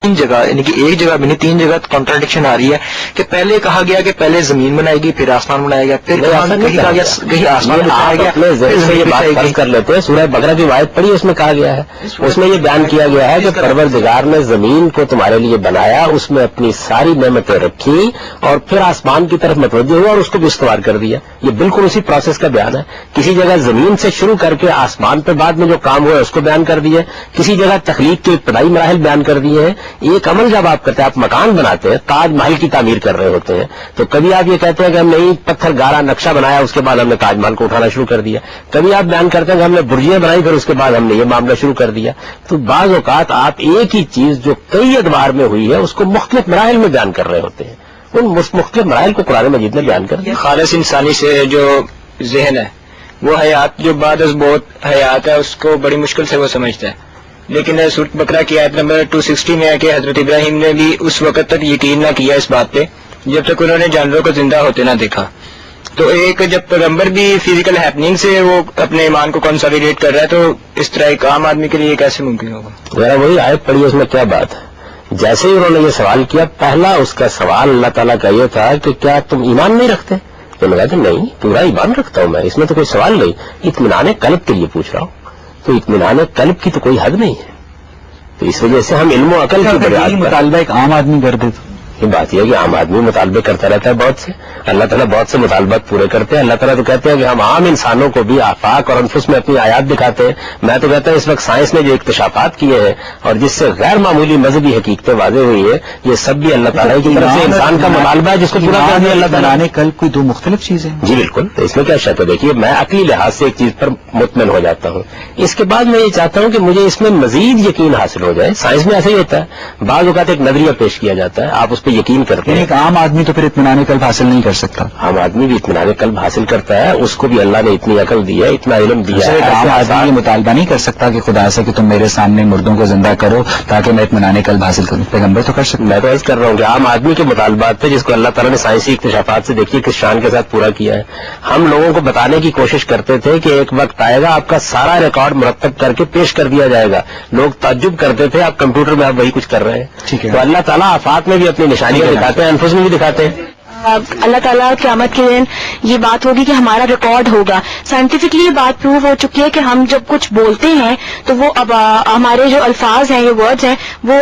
تین جگہ یعنی کہ ایک جگہ بھی نہیں 3 جگہ کانٹراڈکشن آ رہی ہے کہ پہلے کہا گیا کہ پہلے زمین بنائے گی پھر آسمان بنائے گا، پھر کہیں کہا گیا کہیں آسمان بنائے گا اپنے ذہن سے یہ بات فرض کر لیتے ہیں. سورہ بقرہ کی آیت پڑھی، اس میں کہا گیا ہے، اس میں یہ بیان کیا گیا ہے کہ پروردگار نے زمین کو تمہارے لیے بنایا، اس میں اپنی ساری نعمتیں رکھی اور پھر آسمان کی طرف متوجہ ہوا اور اس کو بھی استوار کر دیا. یہ بالکل اسی پروسیس کا بیان ہے. کسی جگہ زمین سے شروع کر کے آسمان پہ بعد میں جو کام ہوا ہے اس کو بیان کر دیا، کسی جگہ تخلیق کے ابتدائی مراحل بیان کر دیے ہیں. ایک عمل جب آپ کرتے ہیں، آپ مکان بناتے ہیں، تاج محل کی تعمیر کر رہے ہوتے ہیں، تو کبھی آپ یہ کہتے ہیں کہ ہم نے پتھر گارا نقشہ بنایا، اس کے بعد ہم نے تاج محل کو اٹھانا شروع کر دیا. کبھی آپ بیان کرتے ہیں کہ ہم نے برجیاں بنائی، پھر اس کے بعد ہم نے یہ معاملہ شروع کر دیا. تو بعض اوقات آپ ایک ہی چیز جو کئی ادوار میں ہوئی ہے اس کو مختلف مراحل میں بیان کر رہے ہوتے ہیں. ان مختلف مراحل کو قرآن مجید نے بیان کر دیا. خالص انسانی سے جو ذہن ہے وہ حیات جو بعد از بہت حیات ہے اس کو بڑی مشکل سے وہ سمجھتا ہے. لیکن سورۃ بقرہ کی آیت نمبر 260 میں ہے کہ حضرت ابراہیم نے بھی اس وقت تک یقین نہ کیا اس بات پہ جب تک انہوں نے جانوروں کو زندہ ہوتے نہ دیکھا. تو ایک جب پیغمبر بھی فزیکل ہیپننگ سے وہ اپنے ایمان کو کنسالیڈیٹ کر رہا ہے تو اس طرح ایک عام آدمی کے لیے کیسے ممکن ہوگا؟ ذرا وہی آیت پڑھی، اس میں کیا بات ہے. جیسے ہی انہوں نے یہ سوال کیا، پہلا اس کا سوال اللہ تعالیٰ کا یہ تھا کہ کیا تم ایمان نہیں رکھتے؟ تو میں کہا کہ نہیں، پورا ایمان رکھتا ہوں میں، اس میں تو کوئی سوال نہیں، اطمینان قلب کے لیے پوچھ رہا ہوں. تو اطمینان قلب کی تو کوئی حد نہیں ہے. تو اس وجہ سے ہم علم و عقل کی بنیاد پر مطالبہ ایک عام آدمی کر دے تو یہ بات یہ ہے کہ عام آدمی مطالبے کرتا رہتا ہے بہت سے. اللہ تعالیٰ بہت سے مطالبات پورے کرتے ہیں. اللہ تعالیٰ تو کہتے ہیں کہ ہم عام انسانوں کو بھی آفاق اور انفس میں اپنی آیات دکھاتے ہیں. میں تو کہتا ہوں اس وقت سائنس نے جو اکتشافات کیے ہیں اور جس سے غیر معمولی مذہبی حقیقتیں واضح ہوئی ہیں، یہ سب بھی اللہ تعالیٰ کی طرف سے انسان کا مطالبہ ہے جس کو پورا کر دیا اللہ تعالیٰ نے. کل کوئی دو مختلف چیزیں. جی بالکل، تو اس میں کیا شک ہے. دیکھیے میں عقلی لحاظ سے ایک چیز پر مطمئن ہو جاتا ہوں، اس کے بعد میں یہ چاہتا ہوں کہ مجھے اس میں مزید یقین حاصل ہو جائے. سائنس میں ایسا ہی ہوتا ہے، بعض اوقات ایک نظریہ پیش کیا جاتا ہے، آپ اس پہ یقین کرتے ہیں. ایک عام آدمی تو پھر اطمینان قلب حاصل نہیں کر سکتا. عام آدمی بھی اطمینان قلب حاصل کرتا ہے، اس کو بھی اللہ نے اتنی عقل دی ہے، اتنا علم دیا ہے. عام آدمی یہ مطالبہ نہیں کر سکتا کہ خدا سے کہ تم میرے سامنے مردوں کو زندہ کرو تاکہ میں اطمینان قلب حاصل کروں. پیغمبر تو کر سکتا. میں تو عرض کر رہا ہوں کہ عام آدمی کے مطالبات تھے جس کو اللہ تعالیٰ نے سائنسی اکتشافات سے دیکھیے کس شان کے ساتھ پورا کیا ہے. ہم لوگوں کو بتانے کی کوشش کرتے تھے کہ ایک وقت آئے گا آپ کا سارا ریکارڈ مرتب کر کے پیش کر دیا جائے گا. لوگ تعجب کرتے تھے آپ کمپیوٹر میں آپ وہی کچھ کر رہے ہیں. ٹھیک ہے. تو اللہ تعالیٰ آفات میں بھی اپنی نشانیاں دکھاتے ہیں، انفس میں بھی دکھاتے ہیں. اللہ تعالیٰ قیامت کے دن یہ بات ہوگی کہ ہمارا ریکارڈ ہوگا. سائنٹیفکلی یہ بات پروو ہو چکی ہے کہ ہم جب کچھ بولتے ہیں تو وہ اب ہمارے جو الفاظ ہیں، یہ ورڈز ہیں، وہ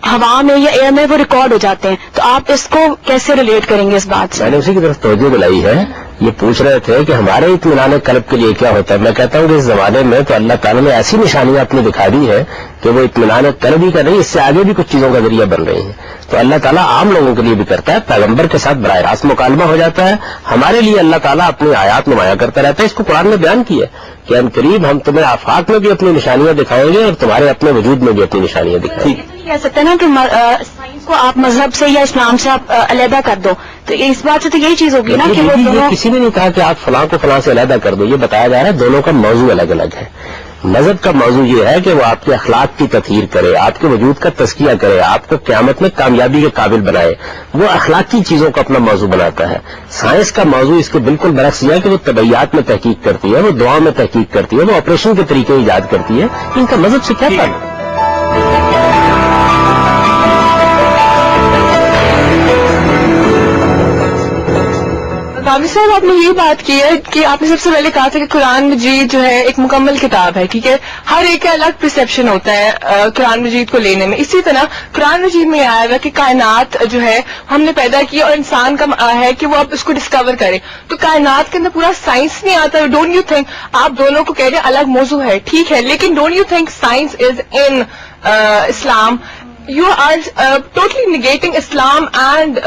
ہوا میں یا ایئر میں وہ ریکارڈ ہو جاتے ہیں. تو آپ اس کو کیسے ریلیٹ کریں گے اس بات سے؟ میں نے اسی کی طرف توجہ دلائی ہے. یہ پوچھ رہے تھے کہ ہمارے اطمینان قلب کے لیے کیا ہوتا ہے. میں کہتا ہوں کہ اس زمانے میں تو اللہ تعالیٰ نے ایسی نشانیاں اپنی دکھا دی ہے کہ وہ اطمینان قلب ہی کا نہیں، اس سے آگے بھی کچھ چیزوں کا ذریعہ بن رہی ہیں. تو اللہ تعالیٰ عام لوگوں کے لیے بھی کرتا ہے، پیغمبر کے ساتھ براہ راست مکالمہ ہو جاتا ہے. ہمارے لیے اللہ تعالیٰ اپنی آیات نمایاں کرتا رہتا ہے. اس کو قرآن میں بیان کیا کہ ان قریب ہم تمہیں آفاق میں بھی اپنی نشانیاں دکھائیں گے اور تمہارے اپنے وجود میں بھی اپنی نشانیاں دکھائیں گے. کہہ سکتے ہیں نا کہ سائنس کو آپ مذہب سے یا اسلام سے آپ علیحدہ کر دو، تو اس بات سے تو یہی چیز ہوگی نا کہ وہ یہ کسی نے نہیں کہا کہ آپ فلاں کو فلاں سے علیحدہ کر دو. یہ بتایا جا رہا ہے دونوں کا موضوع الگ الگ ہے. مذہب کا موضوع یہ ہے کہ وہ آپ کے اخلاق کی تطہیر کرے، آپ کے وجود کا تزکیہ کرے، آپ کو قیامت میں کامیابی کے قابل بنائے. وہ اخلاقی چیزوں کو اپنا موضوع بناتا ہے. سائنس کا موضوع اس کے بالکل برعکس یہ ہے کہ وہ طبیعیات میں تحقیق کرتی ہے، وہ دعاؤں میں تحقیق کرتی ہے، وہ آپریشن کے طریقے ایجاد کرتی ہے. ان کا مذہب سے کیا تعلق؟ قاضی صاحب آپ نے یہ بات کی ہے کہ آپ نے سب سے پہلے کہا تھا کہ قرآن مجید جو ہے ایک مکمل کتاب ہے، ٹھیک ہے. ہر ایک کا الگ پرسیپشن ہوتا ہے قرآن مجید کو لینے میں. اسی طرح قرآن مجید میں آیا ہوا کہ کائنات جو ہے ہم نے پیدا کی اور انسان کا ہے کہ وہ اب اس کو ڈسکور کرے. تو کائنات کے اندر پورا سائنس نہیں آتا. ڈونٹ یو تھنک آپ دونوں کو کہہ رہے ہیں الگ موضوع ہے، ٹھیک ہے، لیکن don't you think science is in Islam? You are totally negating Islam and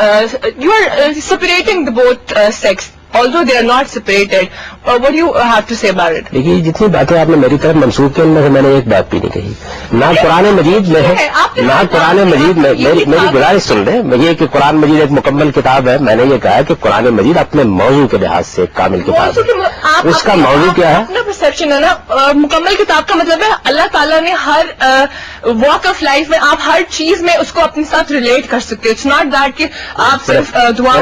you are separating the both sects, although they are not separated. What do you have to say about it? دیکھیے جتنی باتیں آپ نے میری طرف منسوخ کی ان میں سے میں نے ایک بات بھی نہیں کہی. نہ قرآن مجید میں ہے، نہ قرآن مجید میں میری گزارش سن لیں. یہ کہ قرآن مجید ایک مکمل کتاب ہے، میں نے یہ کہا کہ قرآن مجید اپنے موضوع کے لحاظ سے ایک کامل کتاب ہے. اس کا موضوع کیا ہے؟ اپنا پرسپشن ہے نا. مکمل کتاب کا مطلب ہے اللہ تعالیٰ نے ہر واک آف لائف میں آپ ہر چیز میں اس کو اپنے ساتھ ریلیٹ کر سکتے. اٹس ناٹ دیٹ کہ آپ صرف دعا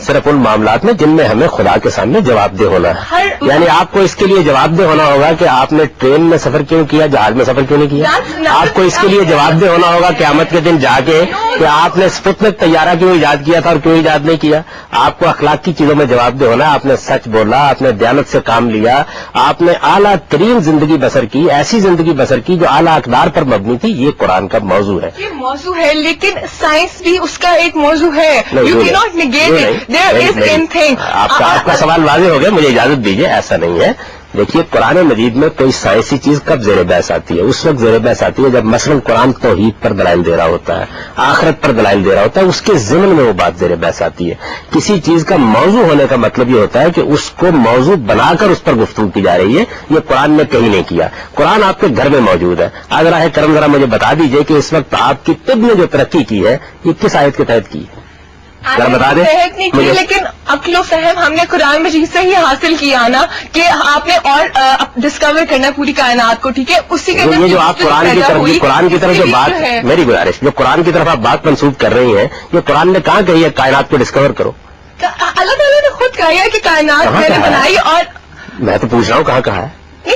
صرف ان معاملات میں ہیں جن میں ہمیں خدا کے سامنے جواب دہ ہونا ہے. یعنی آپ کو اس کے لیے جواب دہ ہونا ہوگا کہ آپ نے ٹرین میں سفر کیوں کیا, جہاز میں سفر کیوں نہیں کیا. آپ کو اس کے لیے جواب دہ ہونا ہوگا قیامت کے دن جا کے کہ آپ نے سپوتنک طیارہ کیوں ایجاد کیا تھا اور کیوں ایجاد نہیں کیا. آپ کو اخلاق کی چیزوں میں جواب دہ ہونا ہے. آپ نے سچ بولا, آپ نے دیانت سے کام لیا, آپ نے اعلیٰ ترین زندگی بسر کی, ایسی زندگی بسر کی جو اعلیٰ اقدار پر مبنی تھی. یہ قرآن کا موضوع ہے. یہ موضوع ہے, لیکن سائنس بھی اس کا ایک موضوع ہے. یو کی not negate it, there is in thing. آپ کا سوال واضح ہو گیا, مجھے اجازت دیجیے. ایسا نہیں ہے. دیکھیے قرآن مجید میں کوئی سائنسی چیز کب زیر بحث آتی ہے؟ اس وقت زیر بحث آتی ہے جب مثلا قرآن توحید پر دلائل دے رہا ہوتا ہے, آخرت پر دلائل دے رہا ہوتا ہے, اس کے ضمن میں وہ بات زیر بحث آتی ہے. کسی چیز کا موضوع ہونے کا مطلب یہ ہوتا ہے کہ اس کو موضوع بنا کر اس پر گفتگو کی جا رہی ہے. یہ قرآن نے کہیں نہیں کیا. قرآن آپ کے گھر میں موجود ہے. اگر راہ کرم ذرا مجھے بتا دیجئے کہ اس وقت آپ کی طب نے جو ترقی کی ہے یہ کس آیت کے تحت کی ہے؟ ذرا بتا دیں. نہیں کی, لیکن عقل و فہم ہم نے قرآن مجید سے ہی حاصل کیا نا, کہ آپ نے اور ڈسکور کرنا پوری کائنات کو. ٹھیک ہے, اسی کے یہ جو آپ قرآن کی طرف جو بات, میری گزارش, جو قرآن کی طرف آپ بات منسوخ کر رہی ہیں, یہ قرآن نے کہاں کہی ہے کائنات کو ڈسکور کرو؟ اللہ تعالیٰ نے خود کہا ہے کہ کائنات میں نے بنائی. اور میں تو پوچھ رہا ہوں کہاں کہا ہے؟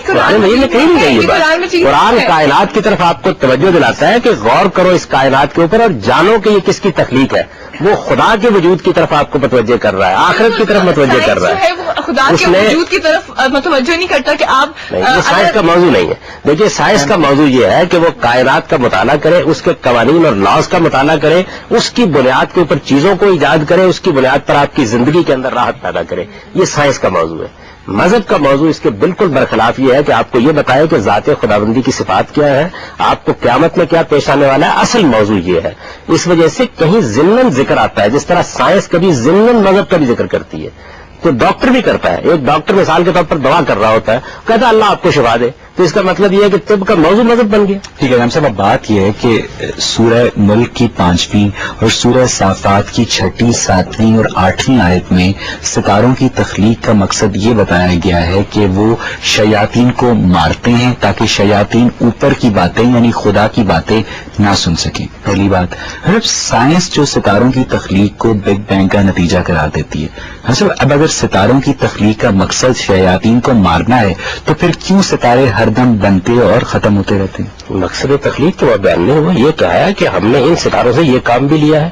قرآن مجید میں کہیں نہیں گئی یہ بات. قرآن کائنات کی طرف آپ کو توجہ دلاتا ہے کہ غور کرو اس کائنات کے اوپر اور جانو کہ یہ کس کی تخلیق ہے. وہ خدا کے وجود کی طرف آپ کو متوجہ کر رہا ہے, آخرت کی طرف متوجہ کر رہا ہے. خدا کے وجود کی طرف متوجہ نہیں کرتا کہ آپ. یہ سائنس کا موضوع نہیں ہے. دیکھیے سائنس کا موضوع یہ ہے کہ وہ کائنات کا مطالعہ کرے, اس کے قوانین اور لاز کا مطالعہ کرے, اس کی بنیاد کے اوپر چیزوں کو ایجاد کرے, اس کی بنیاد پر آپ کی زندگی کے اندر راحت پیدا کرے. یہ سائنس کا موضوع ہے. مذہب کا موضوع اس کے بالکل برخلاف یہ ہے کہ آپ کو یہ بتائے کہ ذات خداوندی کی صفات کیا ہے, آپ کو قیامت میں کیا پیش آنے والا ہے. اصل موضوع یہ ہے. اس وجہ سے کہیں ضمن ذکر آتا ہے, جس طرح سائنس کبھی ضمن مذہب کا بھی ذکر کرتی ہے. تو ڈاکٹر بھی کرتا ہے. ایک ڈاکٹر مثال کے طور پر دوا کر رہا ہوتا ہے, کہتا ہے اللہ آپ کو شفا دے, تو اس کا مطلب یہ ہے کہ طب کا موضوع مذہب بن گیا. ٹھیک ہے. ہم صاحب بات یہ ہے کہ سورہ ملک کی 5ویں اور سورہ صافات کی 6، 7 اور 8 آیت میں ستاروں کی تخلیق کا مقصد یہ بتایا گیا ہے کہ وہ شیاطین کو مارتے ہیں تاکہ شیاطین اوپر کی باتیں یعنی خدا کی باتیں نہ سن سکیں. پہلی بات. سائنس جو ستاروں کی تخلیق کو بگ بینگ کا نتیجہ قرار دیتی ہے, اب اگر ستاروں کی تخلیق کا مقصد شیاطین کو مارنا ہے تو پھر کیوں ستارے ہر دم بنتے اور ختم ہوتے رہتے ہیں؟ مقصد تخلیق تو بیان نہیں ہوا. یہ کہا ہے کہ ہم نے ان ستاروں سے یہ کام بھی لیا ہے.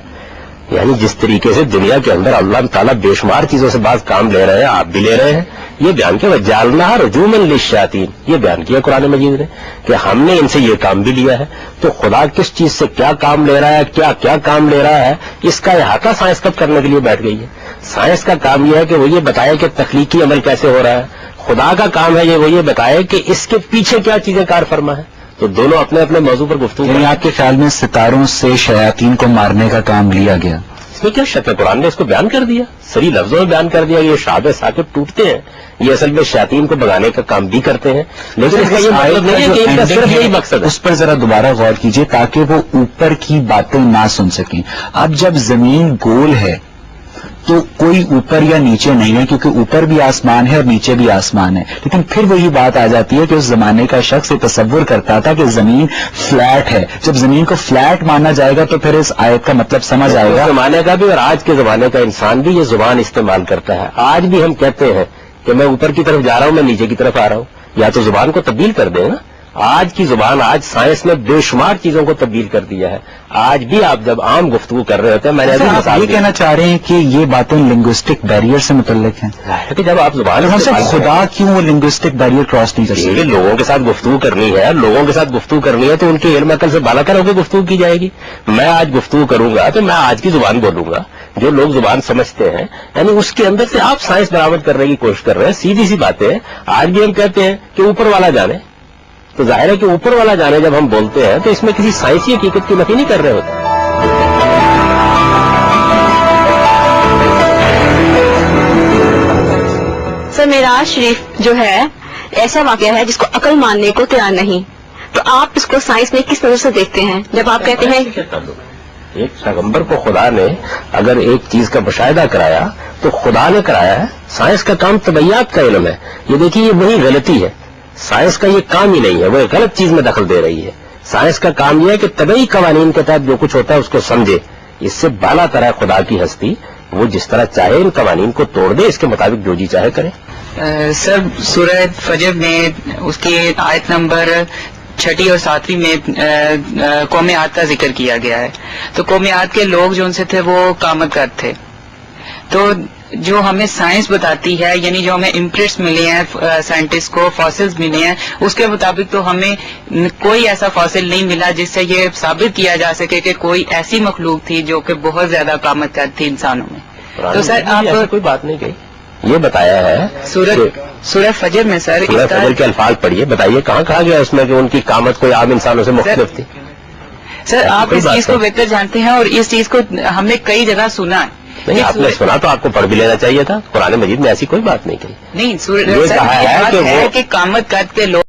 یعنی جس طریقے سے دنیا کے اندر اللہ تعالیٰ بے شمار چیزوں سے بعض کام لے رہے ہیں, آپ بھی لے رہے ہیں. یہ بیان کیا جالنا رجوما للشیاطین, یہ بیان کیا قرآن مجید نے کہ ہم نے ان سے یہ کام بھی لیا ہے. تو خدا کس چیز سے کیا کام لے رہا ہے, کیا کیا کام لے رہا ہے, اس کا احاطہ سائنس کب کرنے کے لیے بیٹھ گئی ہے. سائنس کا کام یہ ہے کہ وہ یہ بتائے کہ تخلیقی عمل کیسے ہو رہا ہے. خدا کا کام ہے وہ یہ بتائے کہ اس کے پیچھے کیا چیزیں کار فرما ہے. تو دونوں اپنے اپنے موضوع پر گفتگو. یعنی آپ کے خیال میں ستاروں سے شیاطین کو مارنے کا کام لیا گیا؟ اس میں کیا شک ہے, قرآن نے اس کو بیان کر دیا, صریح لفظوں میں بیان کر دیا. یہ شعب ثاقب ٹوٹتے ہیں, یہ اصل میں شیاطین کو بگانے کا کام بھی کرتے ہیں, لیکن اس کا یہ مطلب نہیں ہے کہ ان کا صرف یہی مقصد ہے. اس پر ذرا دوبارہ غور کیجئے تاکہ وہ اوپر کی باتیں نہ سن سکیں. اب جب زمین گول ہے تو کوئی اوپر یا نیچے نہیں ہے, کیونکہ اوپر بھی آسمان ہے اور نیچے بھی آسمان ہے. لیکن پھر وہی بات آ جاتی ہے کہ اس زمانے کا شخص یہ تصور کرتا تھا کہ زمین فلیٹ ہے. جب زمین کو فلیٹ مانا جائے گا تو پھر اس آیت کا مطلب سمجھ آئے گا. زمانے کا بھی اور آج کے زمانے کا انسان بھی یہ زبان استعمال کرتا ہے. آج بھی ہم کہتے ہیں کہ میں اوپر کی طرف جا رہا ہوں, میں نیچے کی طرف آ رہا ہوں. یا تو زبان کو تبدیل کر دیں نا. آج کی زبان, آج سائنس نے بے شمار چیزوں کو تبدیل کر دیا ہے. آج بھی آپ جب عام گفتگو کر رہے ہوتے ہیں, میں نے یہ کہنا چاہ رہے ہیں کہ یہ باتیں لنگوسٹک بیریئر سے متعلق ہیں کہ جب آپ زبان خدا کیوں وہ لنگوسٹک بیریئر کراس نہیں کر سکتے. لوگوں کے ساتھ گفتگو کرنی ہے, لوگوں کے ساتھ گفتگو کرنی ہے تو ان کے علم عقل سے بالا کر ہو کے گفتگو کی جائے گی. میں آج گفتگو کروں گا تو میں آج کی زبان بولوں گا جو لوگ زبان سمجھتے ہیں, یعنی اس کے اندر سے آپ سائنس برآمد کرنے کی کوشش کر رہے ہیں. سیدھی سی باتیں. آج بھی ہم کہتے ہیں کہ اوپر والا جانے, تو ظاہر ہے کہ اوپر والا جانے جب ہم بولتے ہیں تو اس میں کسی سائنسی حقیقت کی نفی نہیں کر رہے ہوتے. سر معراج شریف جو ہے ایسا واقعہ ہے جس کو عقل ماننے کو تیار نہیں, تو آپ اس کو سائنس میں کس نظر سے دیکھتے ہیں جب آپ کہتے ہیں ایک پیغمبر کو خدا نے اگر ایک چیز کا مشاہدہ کرایا تو خدا نے کرایا ہے. سائنس کا کام طبیعیات کا علم ہے. یہ دیکھیے یہ وہی غلطی ہے. سائنس کا یہ کام ہی نہیں ہے, وہ ایک غلط چیز میں دخل دے رہی ہے. سائنس کا کام یہ ہے کہ طبعی قوانین کے تحت جو کچھ ہوتا ہے اس کو سمجھے. اس سے بالا تر ہے خدا کی ہستی، وہ جس طرح چاہے ان قوانین کو توڑ دے، اس کے مطابق جو جی چاہے کرے. سر سورہ فجر میں اس کی آیت نمبر 6 اور 7 میں قوم عاد کا ذکر کیا گیا ہے. تو قوم عاد کے لوگ جو ان سے تھے وہ قامت گر تھے. تو جو ہمیں سائنس بتاتی ہے، یعنی جو ہمیں امپرنٹس ملے ہیں سائنٹسٹ کو، فاسلز ملے ہیں، اس کے مطابق تو ہمیں کوئی ایسا فاسل نہیں ملا جس سے یہ ثابت کیا جا سکے کہ کوئی ایسی مخلوق تھی جو کہ بہت زیادہ قامت گر تھی انسانوں میں. تو سر آپ کوئی بات نہیں کہی، یہ بتایا ہے سورہ فجر میں سر سورہ فجر کے الفاظ پڑھیے، بتائیے کہاں کہا گیا اس میں کہ ان کی قامت کوئی عام انسانوں سے مختلف تھی. سر آپ اس چیز کو بہتر جانتے ہیں اور اس چیز کو ہم نے کئی جگہ سنا ہے. نہیں، آپ نے سنا تو آپ کو پڑھ بھی لینا چاہیے تھا. قرآن مجید میں ایسی کوئی بات نہیں کہی. نہیں، سر یہ بات ہے کہ قامت قد کے لوگ